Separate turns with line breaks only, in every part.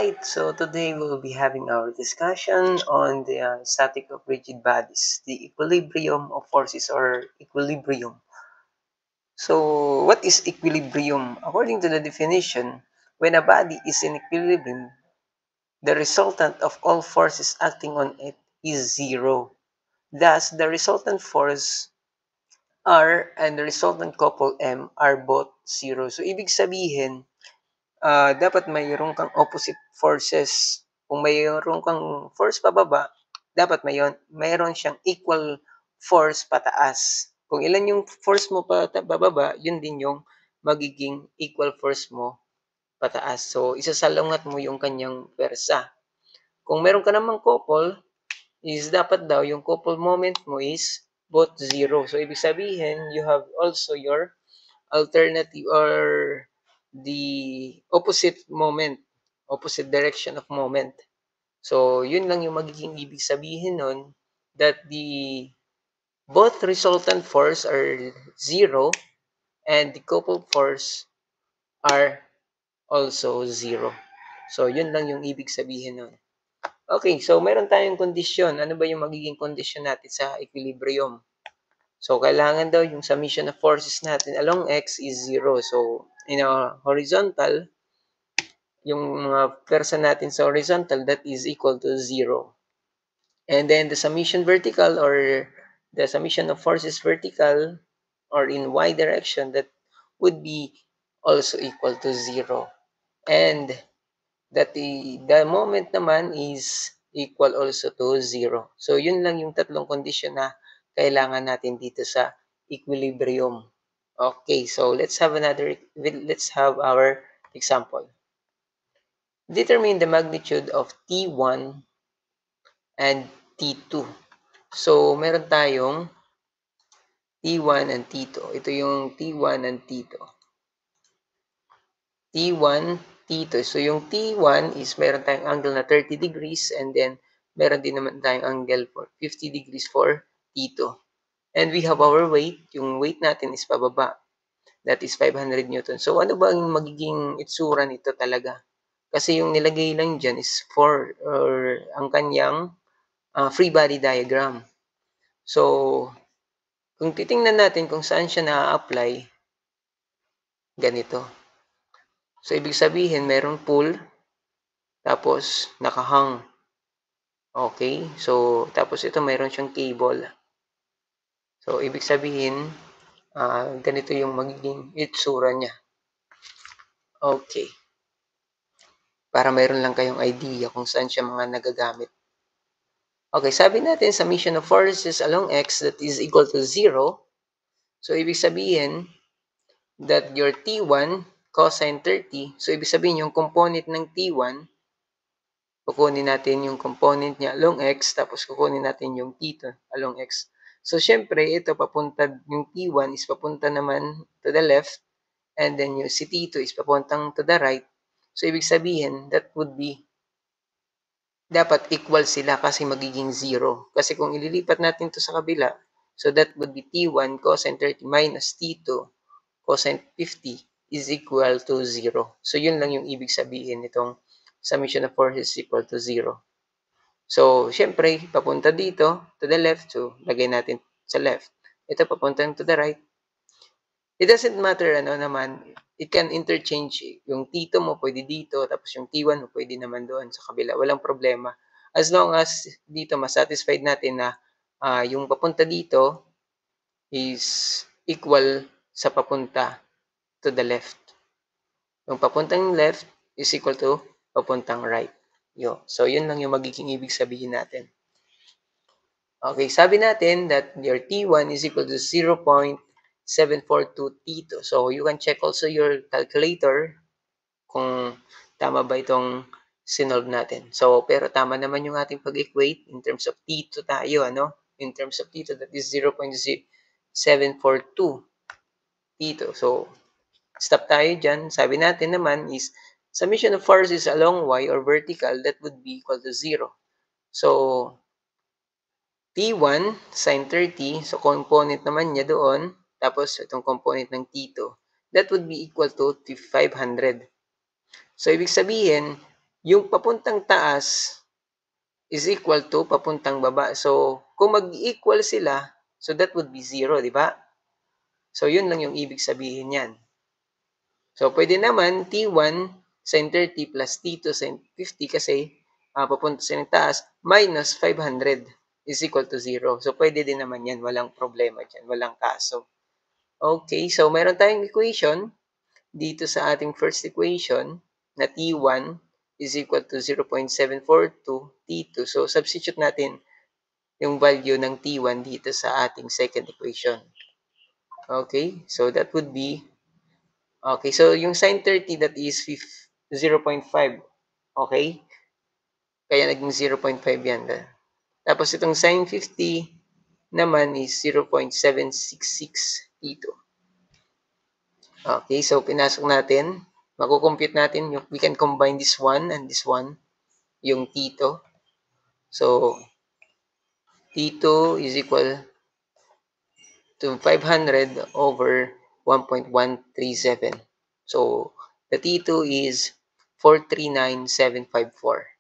Alright, so today we'll be having our discussion on the static of rigid bodies, the equilibrium of forces or equilibrium. So, what is equilibrium? According to the definition, when a body is in equilibrium, the resultant of all forces acting on it is zero. Thus, the resultant force R and the resultant couple M are both zero. So, ibig sabihin, dapat mayroon kang opposite forces. Kung mayroon kang force pababa, dapat mayroon siyang equal force pataas. Kung ilan yung force mo pababa, yun din yung magiging equal force mo pataas. So, isasalungat mo yung kanyang pwersa. Kung meron ka namang couple, is dapat daw yung couple moment mo is both zero. So, ibig sabihin, you have also your alternative or the opposite direction of moment. So, yun lang yung magiging ibig sabihin nun, that the both resultant force are zero and the coupled force are also zero. So, yun lang yung ibig sabihin nun. Okay, so meron tayong kondisyon. Ano ba yung magiging kondisyon natin sa equilibrium? So, kailangan daw yung summation of forces natin along x is 0. So, in a horizontal, yung mga pwersa natin sa horizontal, that is equal to 0. And then the summation vertical or the summation of forces vertical or in y direction, that would be also equal to 0. And that the moment naman is equal also to 0. So, yun lang yung tatlong condition na kailangan natin dito sa equilibrium. Okay, so let's have our example. Determine the magnitude of T1 and T2. So, meron tayong T1 and T2. Ito yung T1 and T2. T1, T2. So, yung T1 is meron tayong angle na 30 degrees and then meron din naman tayong angle for 50 degrees for T2. And we have our weight. Yung weight natin is pababa. That is 500 Newton. So, ano ba ang magiging itsura nito talaga? Kasi yung nilagay lang dyan is ang kanyang free body diagram. So, kung titingnan natin kung saan siya na-apply, ganito. So, ibig sabihin, merong pull, tapos nakahang. Okay? So, tapos ito, meron siyang cable. So, ibig sabihin, ganito yung magiging itsura niya. Okay. Para mayroon lang kayong idea kung saan siya mga nagagamit. Okay, sabi natin, summation of forces along x that is equal to 0. So, ibig sabihin that your T1 cosine 30, so ibig sabihin yung component ng T1, kukunin natin yung component niya along x, tapos kukunin natin yung T2 along x. So, syempre, ito yung T1 is papunta naman to the left, and then yung si T2 is papuntang to the right. So, ibig sabihin, that would be dapat equal sila kasi magiging 0. Kasi kung ililipat natin to sa kabila, so that would be T1 cosine 30 minus T2 cosine 50 is equal to 0. So, yun lang yung ibig sabihin nitong summation of forces is equal to 0. So, syempre, papunta dito, to the left, so lagay natin sa left. Ito papunta to the right. It doesn't matter naman, it can interchange. Yung T2 mo pwede dito, tapos yung T1 mo pwede naman doon sa kabila. Walang problema. As long as dito masatisfied natin na yung papunta dito is equal sa papunta to the left. Yung papuntang left is equal to papuntang right. So, yun lang yung magiging ibig sabihin natin. Okay, sabi natin that your T1 is equal to 0.742 T2. So, you can check also your calculator kung tama ba itong sinolve natin. So, pero tama naman yung ating pag-equate in terms of T2 tayo, In terms of T2, that is 0.742 T2. So, stop tayo dyan. Sabi natin naman is summation of forces along y or vertical, that would be equal to 0. So, T1 sine 30, so component naman niya doon, tapos itong component ng T2, that would be equal to 500. So, ibig sabihin, yung papuntang taas is equal to papuntang baba. So, kung mag-equal sila, so that would be 0, di ba? So, yun lang yung ibig sabihin niyan. So, pwede naman T1 sin 30 plus T2 sin 50 kasi papunta sa taas minus 500 is equal to 0. So, pwede din naman yan. Walang problema dyan. Walang kaso. Okay, so meron tayong equation dito sa ating first equation na T1 is equal to 0.742 T2. So, substitute natin yung value ng T1 dito sa ating second equation. Okay, so that would be, okay, so yung sin 30, that is 0.5. Okay, kaya naging 0.5 yan. Tapos itong sin 50 naman is 0.766 dito. Okay, so pinasok natin. Makukompute natin, we can combine this one and this one, yung T2. So, T2 is equal to 500 over 1.137. So, the T2 is 439,754.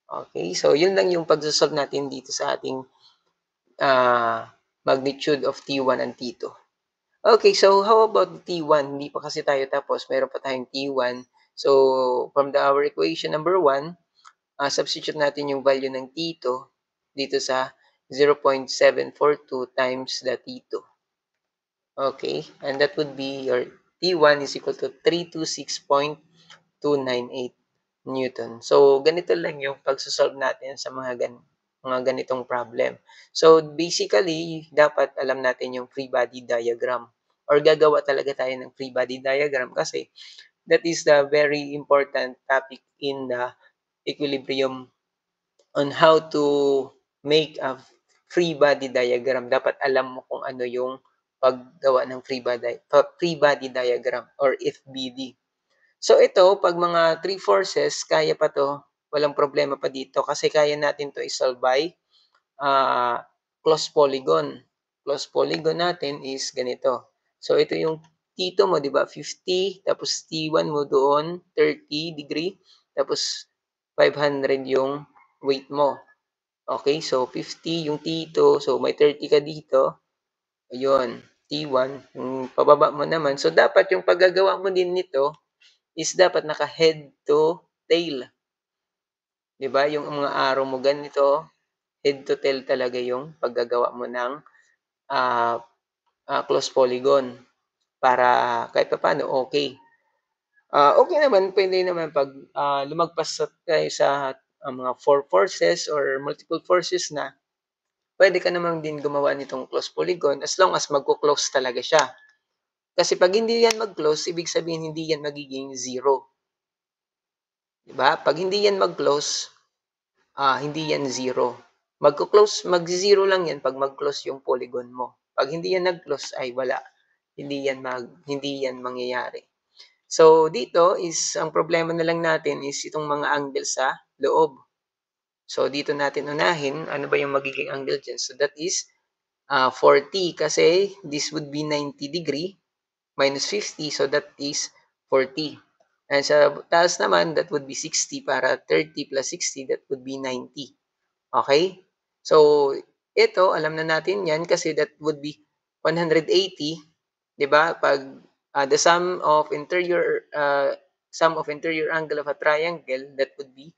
Okay, so yun lang yung pagsosolve natin dito sa ating magnitude of T1 and T2. Okay, so how about T1? Hindi pa kasi tayo tapos. Meron pa tayong T1. So, from our equation number 1, substitute natin yung value ng T2 dito sa 0.742 times the T2. Okay, and that would be your T1 is equal to 326.298 Newton. So, ganito lang yung pagsosolve natin sa mga ganitong problem. So, basically, dapat alam natin yung free body diagram or gagawa talaga tayo ng free body diagram kasi that is the very important topic in the equilibrium on how to make a free body diagram. Dapat alam mo kung ano yung paggawa ng free body diagram or FBD. So ito, pag mga 3 forces, kaya pa to, walang problema pa dito kasi kaya natin to i-solve by closed polygon. Closed polygon natin is ganito. So ito yung T2 mo, di ba? 50, tapos T1 mo doon, 30 degree, tapos 500 yung weight mo. Okay, so 50 yung T2, so may 30 ka dito. Ayun, T1, yung pababa mo naman. So dapat yung paggagawa mo din nito is dapat naka-head to tail. 'Di ba? Yung mga arrow mo ganito, head to tail talaga yung paggagawa mo ng closed polygon para kahit papaano okay. Okay naman, pwede naman pag lumagpas tayo sa mga 4 forces or multiple forces na, pwede ka naman din gumawa nitong closed polygon as long as magko-close talaga siya. Kasi pag hindi yan mag-close, ibig sabihin hindi yan magiging 0. Diba? Pag hindi yan mag-close, hindi yan 0. Magko-close, mag-0 lang yan pag mag-close yung polygon mo. Pag hindi yan nag-close, ay wala. Hindi yan mangyayari. So, dito is, ang problema na lang natin is itong mga angle sa loob. So, dito natin unahin, ano ba yung magiging angle dyan? So, that is 40 kasi this would be 90 degree minus 50, so that is 40. And sa taas naman, that would be 60 para 30 plus 60, that would be 90. Okay? So, ito, alam na natin yan kasi that would be 180, di ba? Pag the sum of interior angle of a triangle, that would be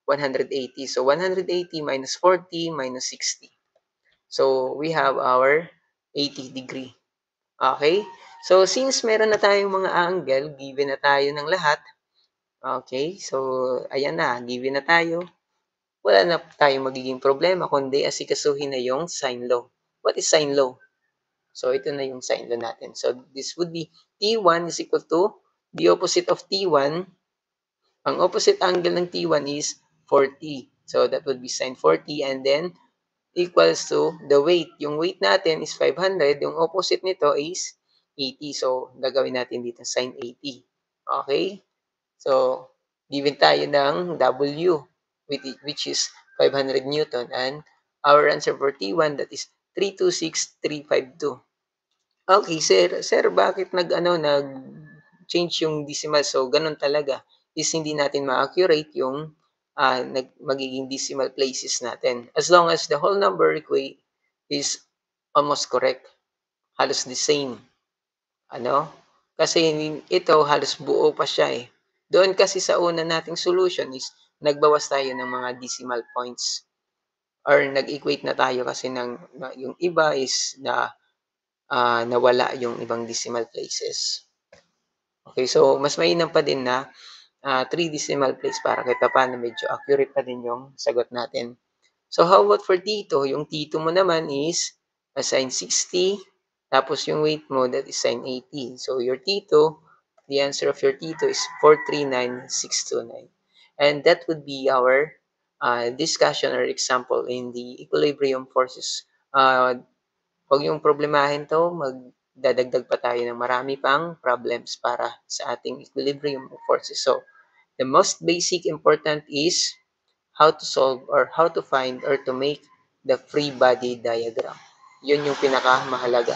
180. So, 180 minus 40 minus 60. So, we have our 80 degree. Okay? So, since meron na tayong mga angle, given na tayo ng lahat, okay? So, ayan na, given na tayo. Wala na tayong magiging problema, kundi asikasuhin na yung sine law. What is sine law? So, ito na yung sine law natin. So, this would be T1 is equal to the opposite of T1. Ang opposite angle ng T1 is 40. So, that would be sine 40 and then equals to the weight. Yung weight natin is 500. Yung opposite nito is 80. So, gagawin natin dito sine 80. Okay? So, given tayo ng W, which is 500 Newton. And our answer for T1, that is 326,352. Okay, sir, bakit nag-change yung decimal? So, ganun talaga. Is hindi natin ma-accurate yung magiging decimal places natin. As long as the whole number is almost correct, halos the same, ano? Kasi ito halos buo pa siya, eh. Doon kasi sa una nating solution is nagbawas tayo ng mga decimal points or nag-equate na tayo kasi yung iba is nawala yung ibang decimal places. Okay, so mas mainam pa din na 3 decimal place para kahit papaano medyo accurate pa din yung sagot natin. So how about for tito? Yung tito mo naman is assign 60, tapos yung weight mo that is sin 80. So your tito, the answer of your tito is 439,629. And that would be our discussion or example in the equilibrium forces. Huwag yung problemahin 'to, magdadagdag pa tayo ng marami pang problems para sa ating equilibrium of forces. So, the most basic important is how to solve or how to find or to make the free body diagram. Yun yung pinakamahalaga.